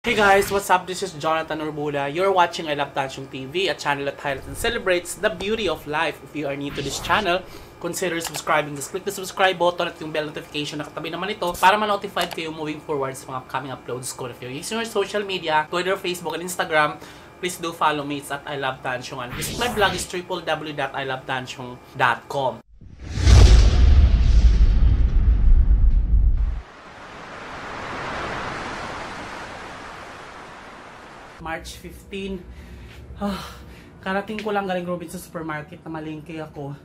Hey guys, what's up? This is Jonathan Urbula. You're watching I Love Tansyong TV, a channel that highlights and celebrates the beauty of life. If you are new to this channel, consider subscribing. Just click the subscribe button at yung bell notification na katabi naman ito para ma-notified kayo moving forward sa mga upcoming uploads ko. If you're using your social media, Twitter, Facebook, and Instagram, please do follow me. It's at I Love Tansyong. And visit my blog is www.ilovetansyong.com. March 15. Karating ko lang galing Robinson Supermarket na malingki ako.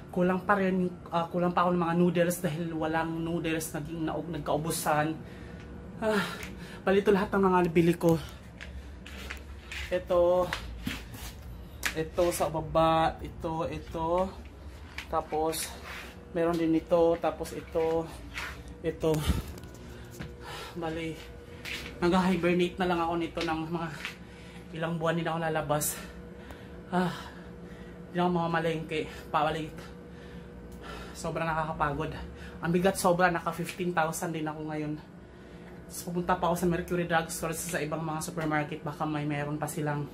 Kulang pa ako ng mga noodles dahil walang noodles nagkaubusan. Balito lahat ng mga nabili ko. Ito sa baba, ito. Tapos meron din ito, tapos ito. Bali, nag-hibernate na lang ako nito ng mga ilang buwan din ako lalabas. Hindi ako mamamalengke. Pabalik. Sobrang nakakapagod. Ang bigat sobra, naka 15,000 din ako ngayon. So, pupunta pa ako sa Mercury Drugstore sa ibang mga supermarket. Baka meron pa silang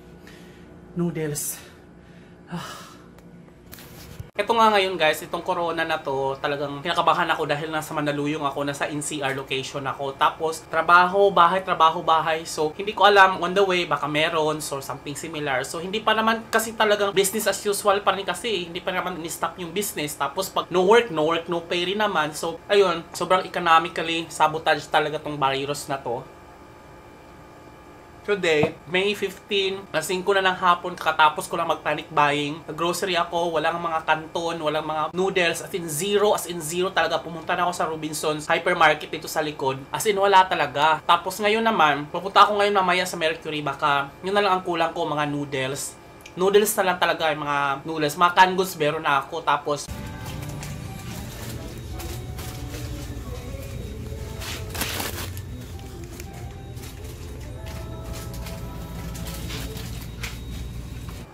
noodles. Ito nga ngayon guys, itong corona na to, talagang kinakabahan ako dahil nasa Mandaluyong ako, nasa NCR location ako. Tapos, trabaho, bahay. So, hindi ko alam, on the way, baka meron, or something similar. So, hindi pa naman kasi talagang business as usual pa rin kasi. Hindi pa naman in-stop yung business. Tapos, pag no work, no pay rin naman. So, ayun, sobrang economically sabotage talaga tong virus na to. Today, May 15, lasing ko na ng hapon, kakatapos ko lang mag-panic buying. Nag-grocery ako, walang mga kanton, walang mga noodles, as in zero talaga. Pumunta na ako sa Robinson's hypermarket dito sa likod. As in, wala talaga. Tapos ngayon naman, pupunta ako ngayon mamaya sa Mercury, baka yun na lang ang kulang ko, mga noodles. Noodles na lang talaga, mga noodles. Mga canned goods meron na ako, tapos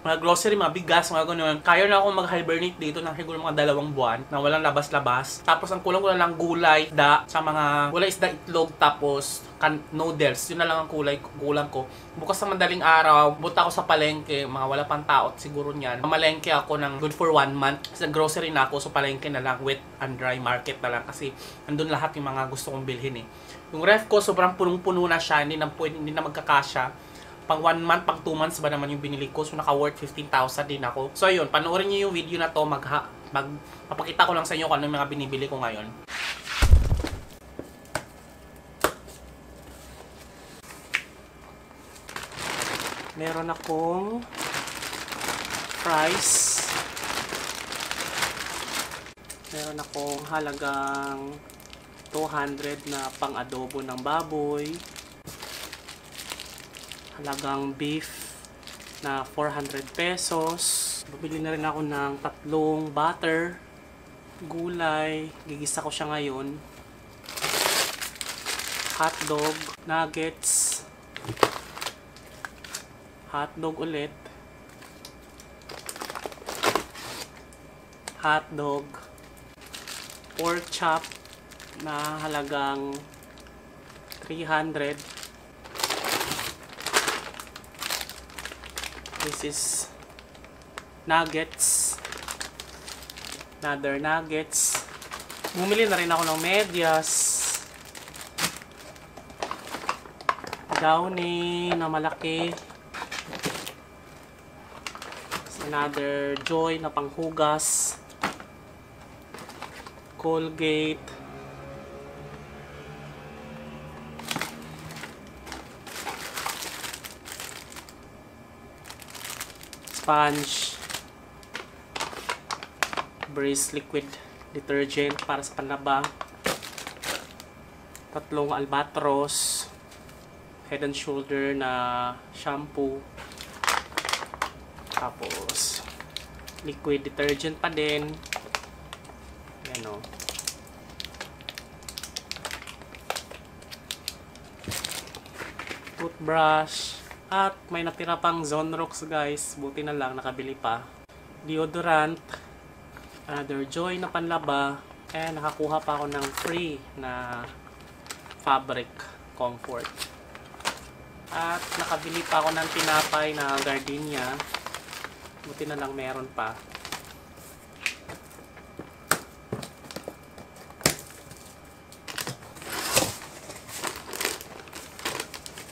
mga grocery, mga bigas, mga gano'n. Kaya na ako mag-hibernate dito ng siguro mga 2 buwan na walang labas-labas. Tapos ang kulang ko na lang gulay, sa mga gulay isda, itlog, tapos noodles. Yun na lang ang kulang ko. Bukas sa madaling araw, buta ako sa palengke, mga wala pang tao siguro niyan. Malengke ako ng good for 1 month. Sa grocery na ako, so palengke na lang, wet and dry market na lang kasi andun lahat yung mga gusto kong bilhin eh. Yung ref ko, sobrang punong-puno na siya, hindi na magkakasya. Pang 1 month, pang 2 months ba naman yung binili ko. So, naka-worth 15,000 din ako. So, ayun. Panoorin nyo yung video na to. Papakita ko lang sa inyo kung ano yung mga binibili ko ngayon. Meron akong fries. Meron akong halagang 200 na pang-adobo ng baboy. Halagang beef na 400 pesos. Bumili na rin ako ng 3 butter, gulay, gigisa ko siya ngayon. Hotdog, nuggets, hotdog ulit, hotdog, pork chop na halagang 300. This is nuggets. Another nuggets. Bumili na rin ako ng medyas. Downy na malaki. Another Joy na panghugas. Colgate. Sponge, Breeze liquid detergent para sa panlaba, 3 Albatros, Head and Shoulder na shampoo, tapos liquid detergent pa din, yan o, toothbrush. At may natira pang Zonrox guys. Buti na lang nakabili pa. Deodorant. Another Joy na panlaba. And nakakuha pa ako ng free na fabric comfort. At nakabili pa ako ng tinapay na gardenia. Buti na lang meron pa.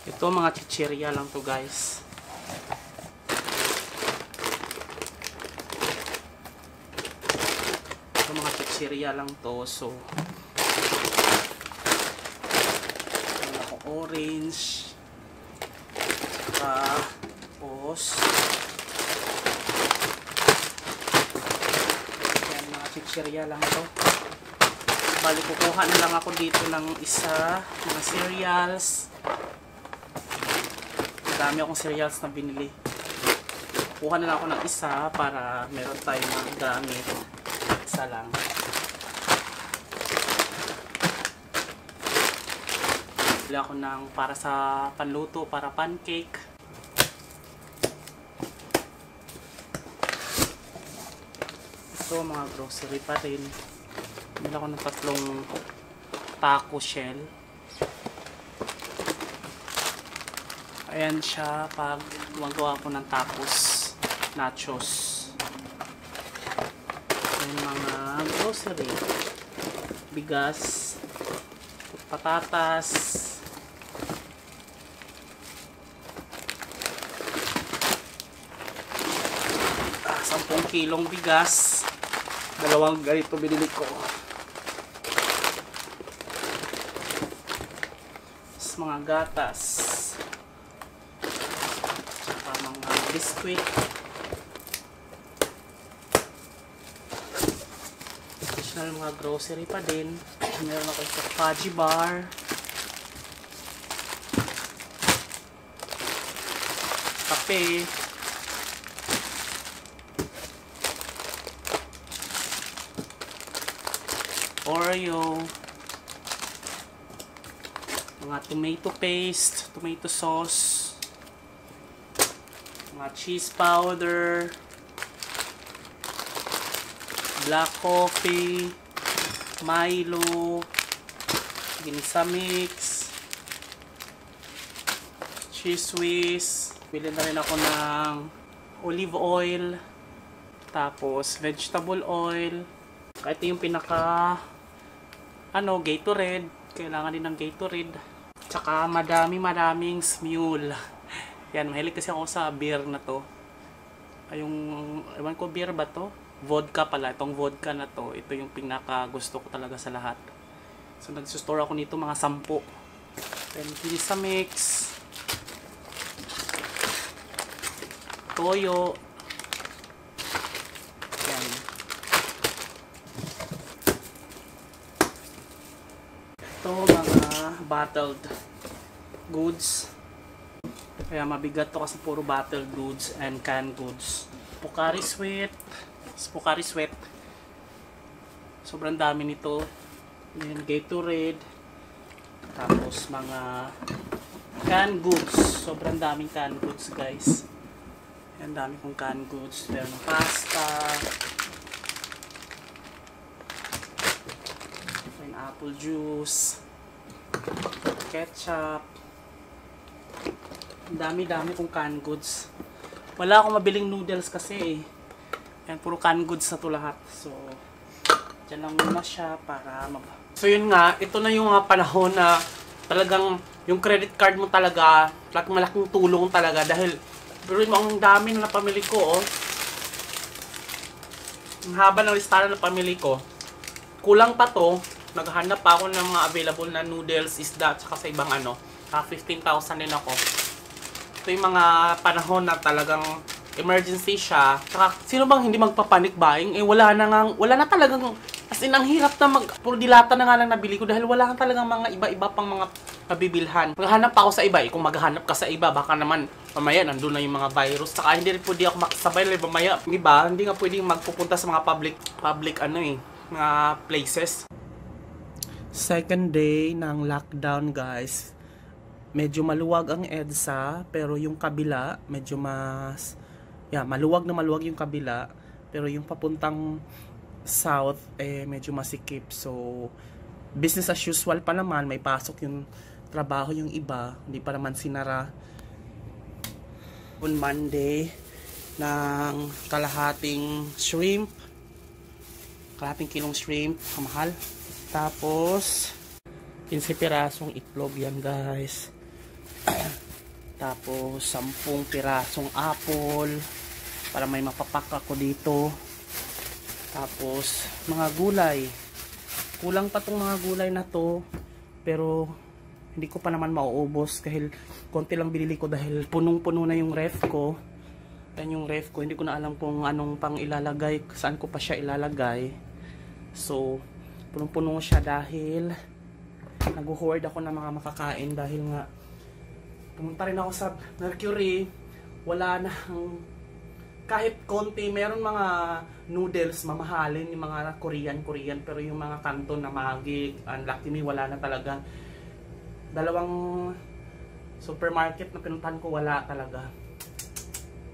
Ito mga chichirya lang to guys. Ito mga chichirya lang to. So meron ako orange. Tapos yan mga chichirya lang to. Bali kukuha na lang ako dito ng isa, mga cereals. Dami akong cereals na binili. Kuha na lang ako ng isa para meron tayong mga gamit. Isa lang. Bili ako ng para sa panluto, para pancake. Ito mga grocery pa rin. Bili ako ng 3 taco shell. Ayan siya pag gumagawa ko ng tacos, nachos. Ayan mga grocery. Bigas, patatas, 10 kilong bigas. 2 ganito binili ko. Tapos mga gatas. Biscuit. Additional mga grocery pa din. Meron ako sa fudgy bar. Kape. Oreo. Mga tomato paste, tomato sauce. Mga cheese powder, black coffee, Milo, ginisa mix, cheese whiz. Bili na rin ako ng olive oil, tapos vegetable oil. Ito yung pinaka Gatorade. Kailangan din ng Gatorade. Tsaka madaming Smule. Yan, mahilig kasi ako sa beer na to. Ay, ewan ko, beer ba to? Vodka pala. Itong vodka na to, ito yung pinaka gusto ko talaga sa lahat. So, nag-store ako nito mga 10. Then, ginisa mix. Toyo. Yan. Ito, mga bottled goods. Kaya mabigat to kasi puro bottled goods and canned goods. Pocari Sweat. Sobrang dami nito. Yan, Gatorade. Tapos mga canned goods. Sobrang daming canned goods guys. Yan, dami kong canned goods. Meron pasta. Pineapple juice. Ketchup. Dami kong canned goods. Wala akong mabiling noodles kasi eh. Yan, puro canned goods na to lahat. So, dyan lang muna siya para So yun nga, ito na yung mga panahon na talagang yung credit card mo talaga, malaking tulong talaga dahil pero ang dami na napamili ko oh. Ang haba ng listahan na napamili ko. Kulang pa to. Naghahanap pa ako ng mga available na noodles, isda, tsaka sa ibang 15,000 din ako. Ito yung mga panahon na talagang emergency siya. Tsaka, sino bang hindi magpapanik buying? Eh, wala na talagang, as in, ang hirap na puro dilata na nga lang nabili ko dahil wala talagang mga iba-iba pang mga mabibilhan. Maghanap pa ako sa iba. Kung maghanap ka sa iba, baka naman, mamaya, nandun na yung mga virus. Tsaka, hindi rin pwede ako makasabay lang mamaya. Diba? Hindi nga pwedeng magpupunta sa mga public mga places. Second day ng lockdown, guys. Medyo maluwag ang EDSA, pero yung kabila, medyo maluwag yung kabila, pero yung papuntang south, medyo masikip. So, business as usual pa naman, may pasok yung trabaho yung iba, hindi pa naman sinara. On Monday ng kalahating shrimp, kalahating kilong shrimp, kamahal. Tapos 15 pirasong itlog yan guys. Tapos 10 pirasong apple para may mapapak ako dito. Tapos mga gulay, kulang pa tong mga gulay na to, pero hindi ko pa naman mauubos dahil konti lang binili ko dahil punong-puno na yung ref ko. Yan yung ref ko, hindi ko na alam kung anong pang ilalagay, saan ko pa siya ilalagay. So punong-puno siya dahil nag-hoard ako ng mga makakain dahil nga pumunta rin ako sa Mercury, wala na kahit konti, meron mga noodles mamahalin, yung mga Korean, pero yung mga kanton na Maggi, Lucky Me, wala na talaga. Dalawang supermarket na pinuntahan ko, wala talaga.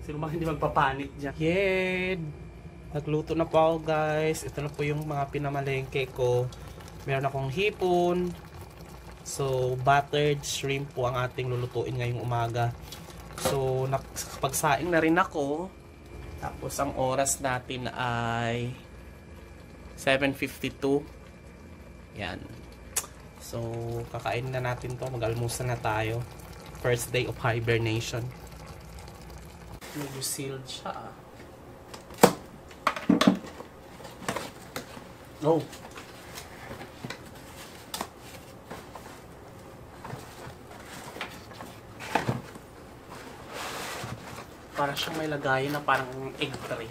Sino bang hindi magpapanik dyan? Yeah! Nagluto na po ako guys. Ito na po yung mga pinamalengke ko. Meron akong hipon. So, buttered shrimp po ang ating lulutuin ngayong umaga. So, pagsaing na rin ako. Tapos, ang oras natin ay 7:52. Yan. So, kakain na natin to. Mag-almusan na tayo. First day of hibernation. Medyo sealed siya. Oh! Para siyang may lagayan na parang egg tray.